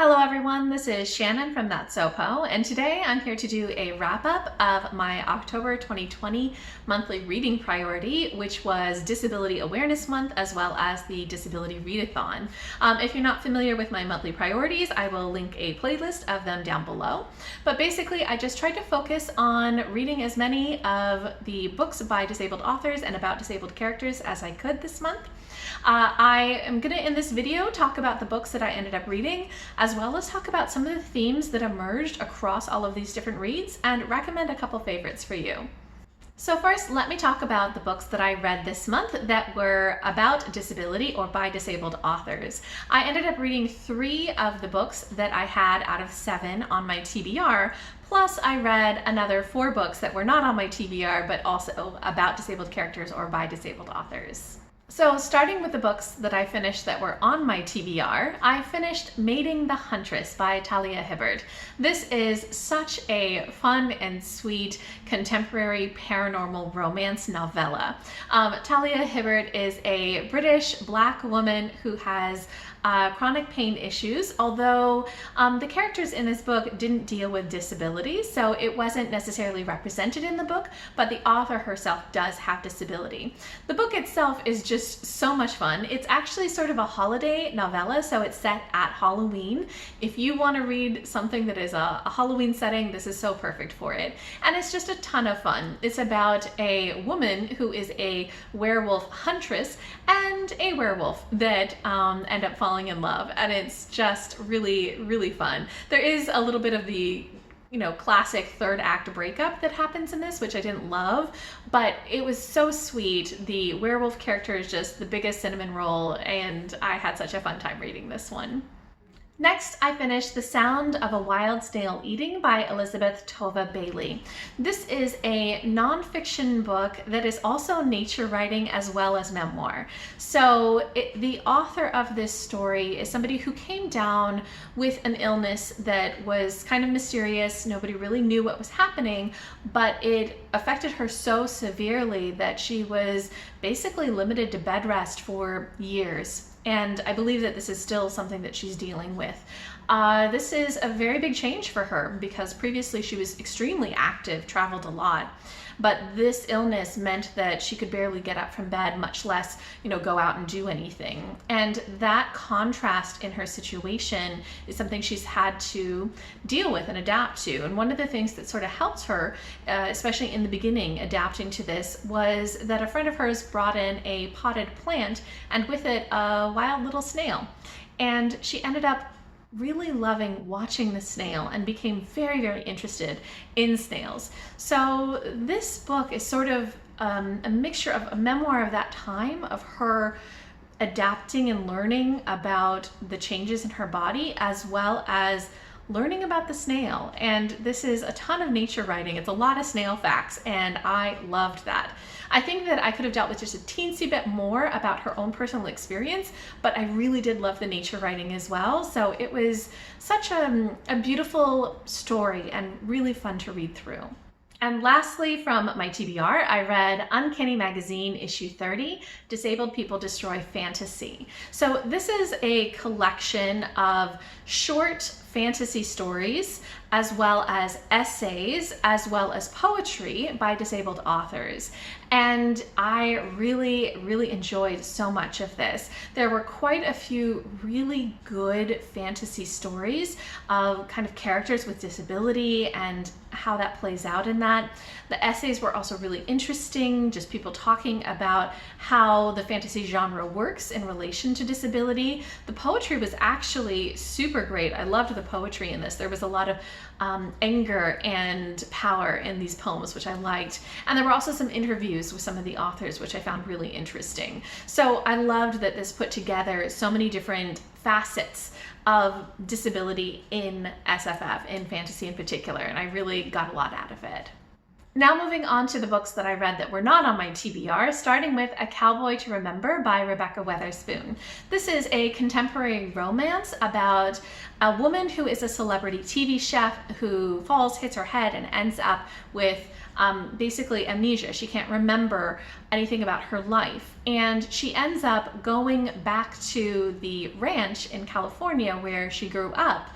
Hello everyone, this is Shannon from That's So Po, and today I'm here to do a wrap-up of my October 2020 monthly reading priority, which was Disability Awareness Month, as well as the Disability Readathon. If you're not familiar with my monthly priorities, I will link a playlist of them down below. But basically, I just tried to focus on reading as many of the books by disabled authors and about disabled characters as I could this month. I am going to, in this video, talk about the books that I ended up reading, as well as talk about some of the themes that emerged across all of these different reads, and recommend a couple favorites for you. So first, let me talk about the books that I read this month that were about disability or by disabled authors. I ended up reading 3 of the books that I had out of 7 on my TBR, plus I read another 4 books that were not on my TBR, but also about disabled characters or by disabled authors. So starting with the books that I finished that were on my TBR, I finished Mating the Huntress by Talia Hibbert. This is such a fun and sweet contemporary paranormal romance novella. Talia Hibbert is a British Black woman who has chronic pain issues, although the characters in this book didn't deal with disabilities, so it wasn't necessarily represented in the book, but the author herself does have disability. The book itself is just so much fun. It's actually sort of a holiday novella, so it's set at Halloween. If you want to read something that is a Halloween setting, this is so perfect for it. And it's just a ton of fun. It's about a woman who is a werewolf huntress and a werewolf that end up falling in love, and it's just really fun. There is a little bit of the classic third act breakup that happens in this, which I didn't love, but it was so sweet. The werewolf character is just the biggest cinnamon roll, and I had such a fun time reading this one. Next, I finished The Sound of a Wild Snail Eating by Elisabeth Tova Bailey. This is a nonfiction book that is also nature writing as well as memoir. So the author of this story is somebody who came down with an illness that was kind of mysterious. Nobody really knew what was happening, but it affected her so severely that she was basically limited to bed rest for years. And I believe that this is still something that she's dealing with. This is a very big change for her because previously she was extremely active, traveled a lot. But this illness meant that she could barely get up from bed, much less, go out and do anything. And that contrast in her situation is something she's had to deal with and adapt to. And one of the things that sort of helped her, especially in the beginning, adapting to this, was that a friend of hers brought in a potted plant and with it a wild little snail. And she ended up really loving watching the snail and became very interested in snails. So this book is sort of a mixture of a memoir of that time, of her adapting and learning about the changes in her body, as well as learning about the snail. And this is a ton of nature writing. It's a lot of snail facts, and I loved that. I think that I could have dealt with just a teensy bit more about her own personal experience, but I really did love the nature writing as well. So it was such a beautiful story and really fun to read through. And lastly, from my TBR, I read Uncanny Magazine issue 30, Disabled People Destroy Fantasy. So this is a collection of short fantasy stories, as well as essays, as well as poetry by disabled authors. And I really enjoyed so much of this. There were quite a few really good fantasy stories of kind of characters with disability and how that plays out in that. The essays were also really interesting, just people talking about how the fantasy genre works in relation to disability. The poetry was actually super great. I loved the poetry in this. There was a lot of anger and power in these poems, which I liked. And there were also some interviews with some of the authors, which I found really interesting. So I loved that this put together so many different facets of disability in SFF, in fantasy in particular, and I really got a lot out of it. Now moving on to the books that I read that were not on my TBR, starting with A Cowboy to Remember by Rebekah Weatherspoon. This is a contemporary romance about a woman who is a celebrity TV chef who falls, hits her head, and ends up with basically amnesia. She can't remember anything about her life. And she ends up going back to the ranch in California where she grew up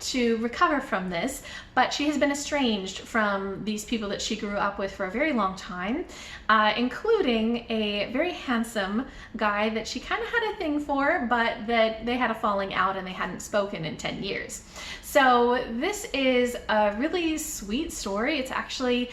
to recover from this, but she has been estranged from these people that she grew up with for a very long time, including a very handsome guy that she kind of had a thing for, but that they had a falling out and they hadn't spoken in 10 years. So this is a really sweet story. It's actually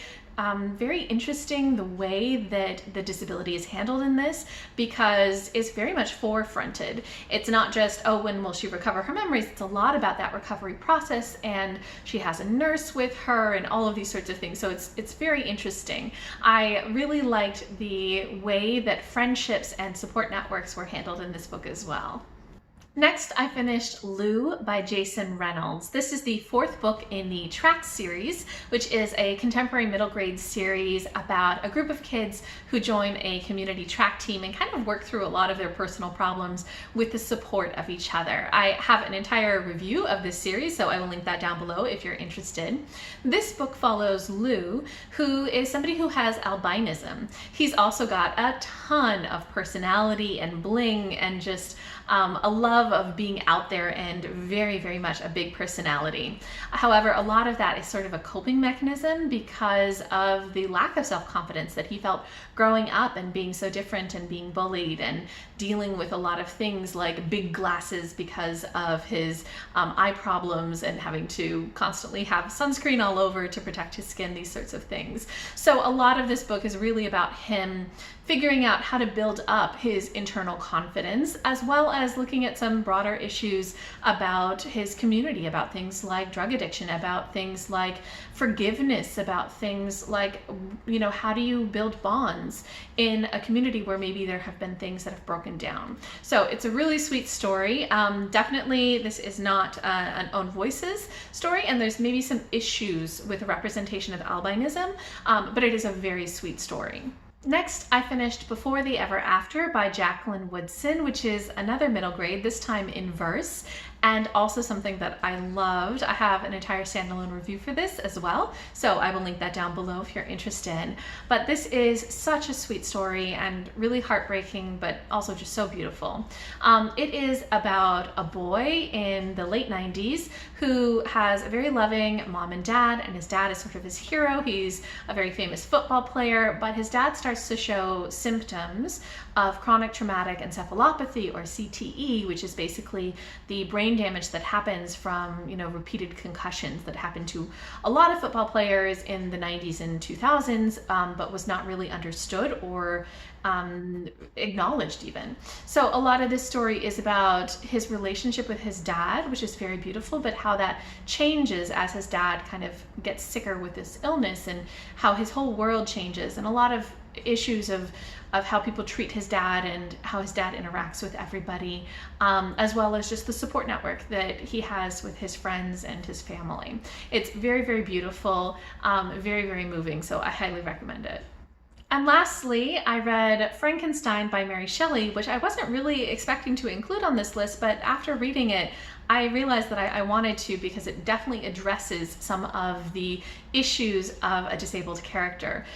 very interesting the way that the disability is handled in this, because it's very much forefronted. It's not just, oh, when will she recover her memories? It's a lot about that recovery process, and she has a nurse with her and all of these sorts of things. So it's very interesting. I really liked the way that friendships and support networks were handled in this book as well. Next, I finished Lou by Jason Reynolds. This is the fourth book in the Track series, which is a contemporary middle grade series about a group of kids who join a community track team and kind of work through a lot of their personal problems with the support of each other. I have an entire review of this series, so I will link that down below if you're interested. This book follows Lou, who is somebody who has albinism. He's also got a ton of personality and bling and just a love of being out there and very, very much a big personality. However, a lot of that is sort of a coping mechanism because of the lack of self-confidence that he felt growing up and being so different and being bullied and dealing with a lot of things like big glasses because of his eye problems and having to constantly have sunscreen all over to protect his skin, these sorts of things. So a lot of this book is really about him figuring out how to build up his internal confidence, as well as looking at some broader issues about his community, about things like drug addiction, about things like forgiveness, about things like, you know, how do you build bonds in a community where maybe there have been things that have broken down. So it's a really sweet story. Definitely this is not an Own Voices story, and there's maybe some issues with the representation of albinism, but it is a very sweet story. Next, I finished Before the Ever After by Jacqueline Woodson, which is another middle grade, this time in verse, and also something that I loved. I have an entire standalone review for this as well, so I will link that down below if you're interested. But this is such a sweet story and really heartbreaking, but also just so beautiful. It is about a boy in the late 90s who has a very loving mom and dad, and his dad is sort of his hero. He's a very famous football player, but his dad starts to show symptoms of chronic traumatic encephalopathy, or CTE, which is basically the brain damage that happens from, you know, repeated concussions that happened to a lot of football players in the 90s and 2000s, but was not really understood or acknowledged even. So a lot of this story is about his relationship with his dad, which is very beautiful, but how that changes as his dad kind of gets sicker with this illness, and how his whole world changes, and a lot of issues of how people treat his dad and how his dad interacts with everybody, as well as just the support network that he has with his friends and his family. It's very, very beautiful, very, very moving, so I highly recommend it. And lastly, I read Frankenstein by Mary Shelley, which I wasn't really expecting to include on this list, but after reading it, I realized that I wanted to, because it definitely addresses some of the issues of a disabled character.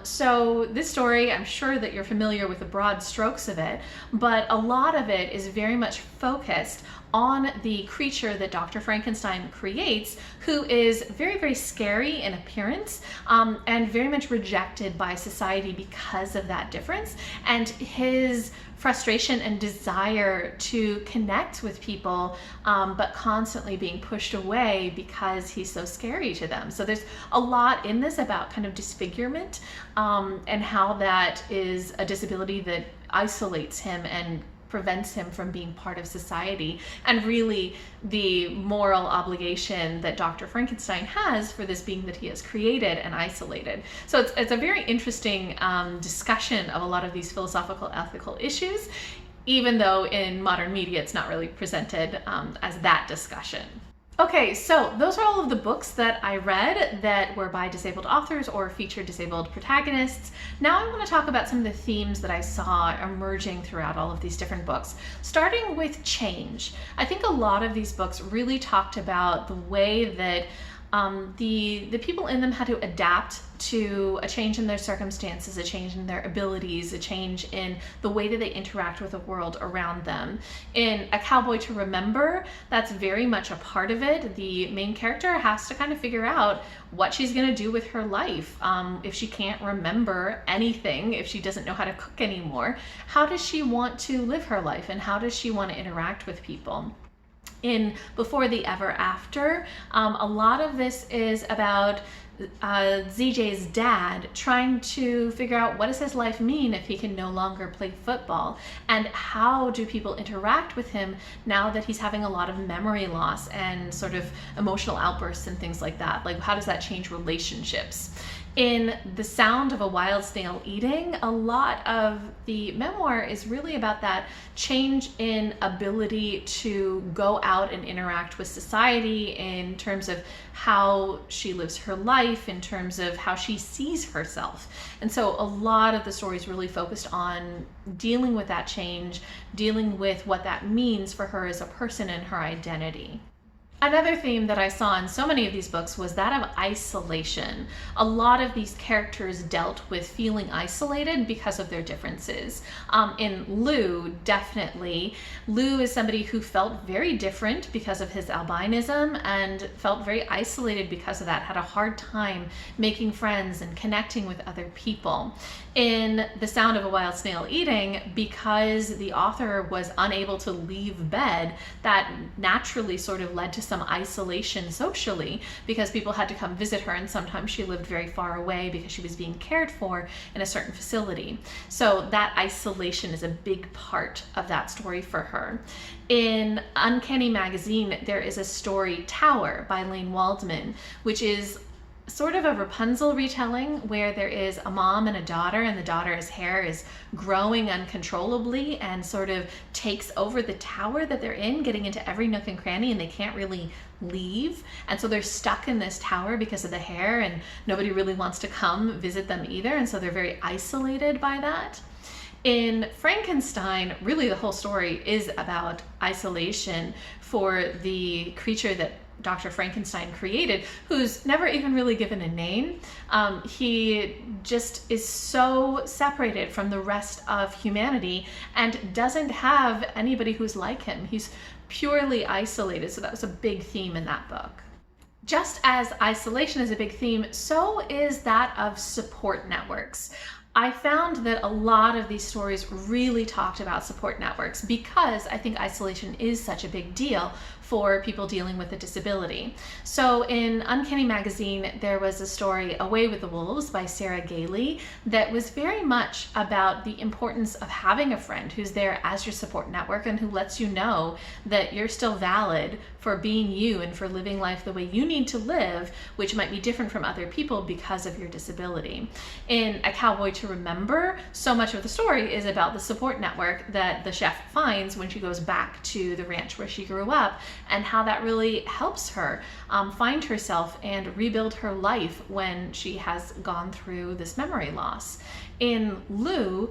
So this story, I'm sure that you're familiar with the broad strokes of it, but a lot of it is very much focused on the creature that Dr. Frankenstein creates, who is very, very scary in appearance, and very much rejected by society because of that difference, and his frustration and desire to connect with people, but constantly being pushed away because he's so scary to them. So there's a lot in this about kind of disfigurement, and how that is a disability that isolates him and prevents him from being part of society, and really the moral obligation that Dr. Frankenstein has for this being that he has created and isolated. So it's a very interesting discussion of a lot of these philosophical, ethical issues, even though in modern media it's not really presented as that discussion. Okay, so those are all of the books that I read that were by disabled authors or featured disabled protagonists. Now I want to talk about some of the themes that I saw emerging throughout all of these different books, starting with change. I think a lot of these books really talked about the way that The people in them had to adapt to a change in their circumstances, a change in their abilities, a change in the way that they interact with the world around them. In A Cowboy to Remember, that's very much a part of it. The main character has to kind of figure out what she's going to do with her life. If she can't remember anything, if she doesn't know how to cook anymore, how does she want to live her life, and how does she want to interact with people? In Before the Ever After, a lot of this is about ZJ's dad trying to figure out what does his life mean if he can no longer play football, and how do people interact with him now that he's having a lot of memory loss and sort of emotional outbursts and things like that. Like, how does that change relationships? In The Sound of a Wild Snail Eating, a lot of the memoir is really about that change in ability to go out and interact with society in terms of how she lives her life, in terms of how she sees herself. And so a lot of the story is really focused on dealing with that change, dealing with what that means for her as a person and her identity. Another theme that I saw in so many of these books was that of isolation. A lot of these characters dealt with feeling isolated because of their differences. In Lou, definitely, Lou is somebody who felt very different because of his albinism and felt very isolated because of that, had a hard time making friends and connecting with other people. In The Sound of a Wild Snail Eating, because the author was unable to leave bed, that naturally sort of led to some isolation socially, because people had to come visit her, and sometimes she lived very far away because she was being cared for in a certain facility. So that isolation is a big part of that story for her. In Uncanny magazine, there is a story, Tower, by Lane Waldman, which is sort of a Rapunzel retelling, where there is a mom and a daughter, and the daughter's hair is growing uncontrollably and sort of takes over the tower that they're in, getting into every nook and cranny, and they can't really leave. And so they're stuck in this tower because of the hair, and nobody really wants to come visit them either, and so they're very isolated by that. In Frankenstein, really the whole story is about isolation for the creature that Dr. Frankenstein created, who's never even really given a name. He just is so separated from the rest of humanity and doesn't have anybody who's like him. He's purely isolated, so that was a big theme in that book. Just as isolation is a big theme, so is that of support networks. I found that a lot of these stories really talked about support networks because I think isolation is such a big deal for people dealing with a disability. So in Uncanny magazine, there was a story, Away with the Wolves by Sarah Gailey, that was very much about the importance of having a friend who's there as your support network and who lets you know that you're still valid for being you and for living life the way you need to live, which might be different from other people because of your disability. In A Cowboy to Remember, so much of the story is about the support network that the chef finds when she goes back to the ranch where she grew up, and how that really helps her find herself and rebuild her life when she has gone through this memory loss. In Lou,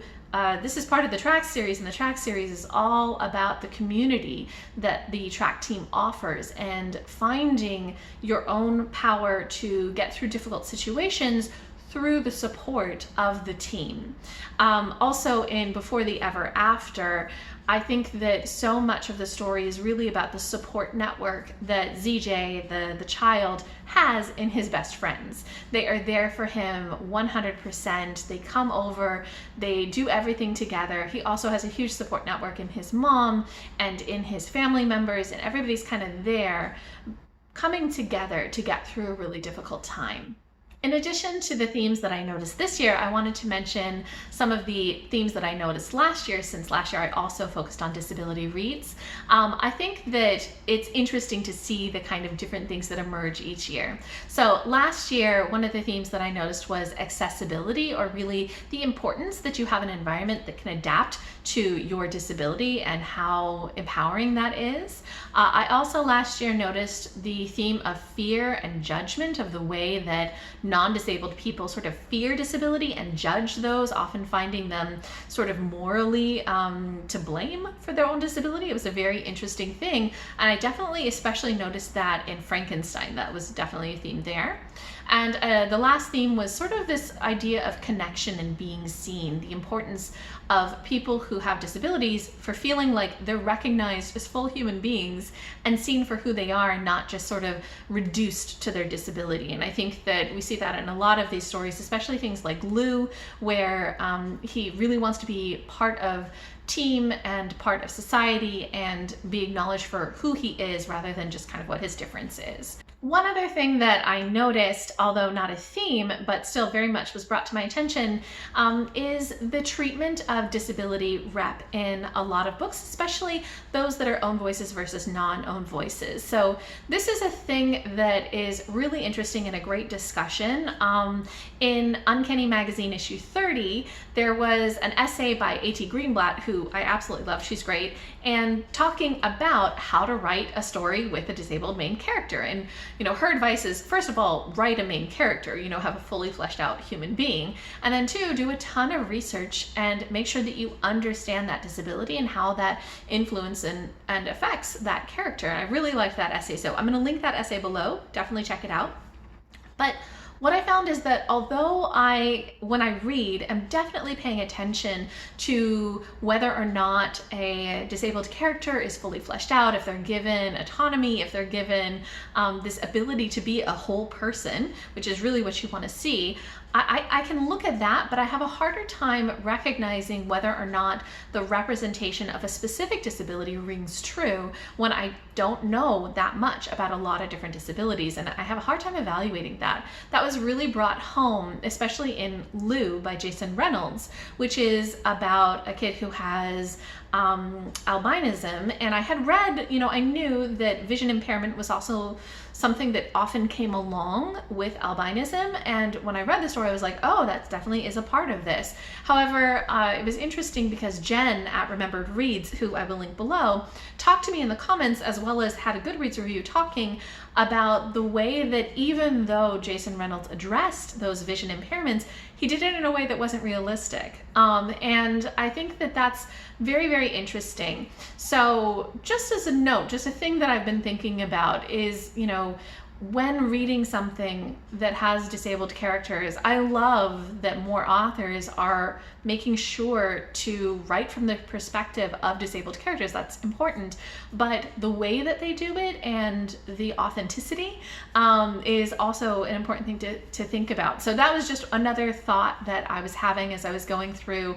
this is part of the track series, and the track series is all about the community that the track team offers and finding your own power to get through difficult situations through the support of the team. Also in Before the Ever After, I think that so much of the story is really about the support network that ZJ, the child, has in his best friends. They are there for him 100%. They come over, they do everything together. He also has a huge support network in his mom and in his family members, and everybody's kind of there coming together to get through a really difficult time. In addition to the themes that I noticed this year, I wanted to mention some of the themes that I noticed last year, since last year I also focused on disability reads. I think that it's interesting to see the kind of different things that emerge each year. So last year, one of the themes that I noticed was accessibility, or really the importance that you have an environment that can adapt to your disability and how empowering that is. I also last year noticed the theme of fear and judgment, of the way that non-disabled people sort of fear disability and judge those, often finding them sort of morally to blame for their own disability. It was a very interesting thing, and I definitely especially noticed that in Frankenstein. That was definitely a theme there. And the last theme was sort of this idea of connection and being seen, the importance of people who have disabilities for feeling like they're recognized as full human beings and seen for who they are, and not just sort of reduced to their disability. And I think that we see that in a lot of these stories, especially things like Lou, where he really wants to be part of team and part of society and be acknowledged for who he is rather than just kind of what his difference is. One other thing that I noticed, although not a theme, but still very much was brought to my attention, is the treatment of disability rep in a lot of books, especially those that are own voices versus non-owned voices. So this is a thing that is really interesting and a great discussion. In Uncanny magazine issue 30, there was an essay by A.T. Greenblatt, who I absolutely love, she's great, and talking about how to write a story with a disabled main character. And her advice is, first of all, write a main character, have a fully fleshed out human being. And then two, do a ton of research and make sure that you understand that disability and how that influences and affects that character. And I really liked that essay. So I'm going to link that essay below. Definitely check it out. But what I found is that although when I read, I'm definitely paying attention to whether or not a disabled character is fully fleshed out, if they're given autonomy, if they're given this ability to be a whole person, which is really what you want to see, I can look at that, but I have a harder time recognizing whether or not the representation of a specific disability rings true when I don't know that much about a lot of different disabilities, and I have a hard time evaluating that. That was really brought home, especially in Lou by Jason Reynolds, which is about a kid who has albinism, and I had read, I knew that vision impairment was also something that often came along with albinism, and when I read the story I was like, oh, that definitely is a part of this. However, it was interesting because Jen at Remembered Reads, who I will link below, talked to me in the comments, as well as had a Goodreads review talking about the way that even though Jason Reynolds addressed those vision impairments, he did it in a way that wasn't realistic. And I think that that's very, very interesting. So just as a note, just a thing that I've been thinking about is, when reading something that has disabled characters, I love that more authors are making sure to write from the perspective of disabled characters. That's important, but the way that they do it and the authenticity is also an important thing to think about. So that was just another thought that I was having as I was going through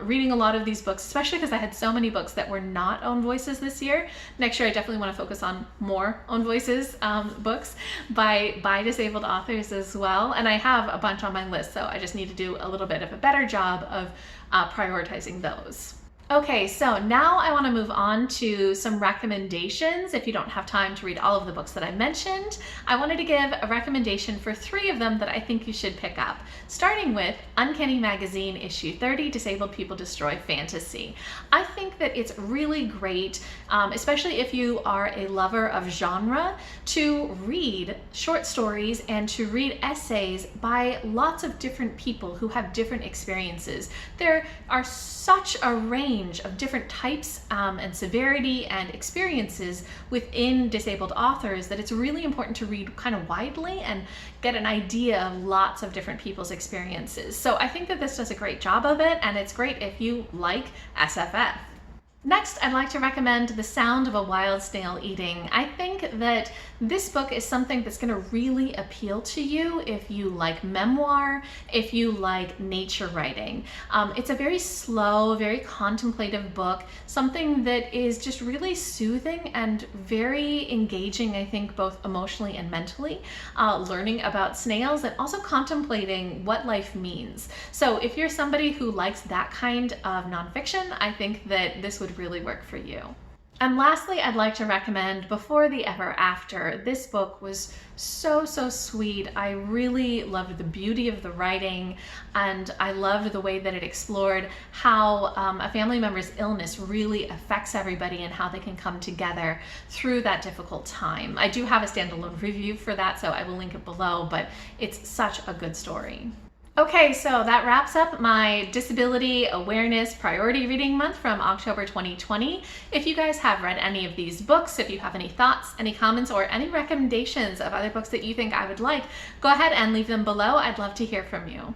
reading a lot of these books, especially because I had so many books that were not own voices this year. Next year I definitely want to focus on more own voices books by disabled authors as well, and I have a bunch on my list, so I just need to do a little bit of a better job of prioritizing those. Okay, so now I want to move on to some recommendations. If you don't have time to read all of the books that I mentioned, I wanted to give a recommendation for 3 of them that I think you should pick up, starting with Uncanny Magazine issue 30, Disabled People Destroy Fantasy. I think that it's really great, especially if you are a lover of genre, to read short stories and to read essays by lots of different people who have different experiences. There are such a range of different types and severity and experiences within disabled authors that it's really important to read kind of widely and get an idea of lots of different people's experiences. So I think that this does a great job of it, and it's great if you like SFF. Next, I'd like to recommend The Sound of a Wild Snail Eating. I think that this book is something that's going to really appeal to you if you like memoir, if you like nature writing. It's a very slow, very contemplative book, something that is just really soothing and very engaging, I think, both emotionally and mentally, learning about snails and also contemplating what life means. So if you're somebody who likes that kind of nonfiction, I think that this would really work for you. And lastly, I'd like to recommend Before the Ever After. This book was so sweet. I really loved the beauty of the writing, and I loved the way that it explored how a family member's illness really affects everybody and how they can come together through that difficult time. I do have a standalone review for that, so I will link it below, but it's such a good story. Okay, so that wraps up my Disability Awareness Priority Reading Month from October 2020. If you guys have read any of these books, if you have any thoughts, any comments, or any recommendations of other books that you think I would like, go ahead and leave them below. I'd love to hear from you.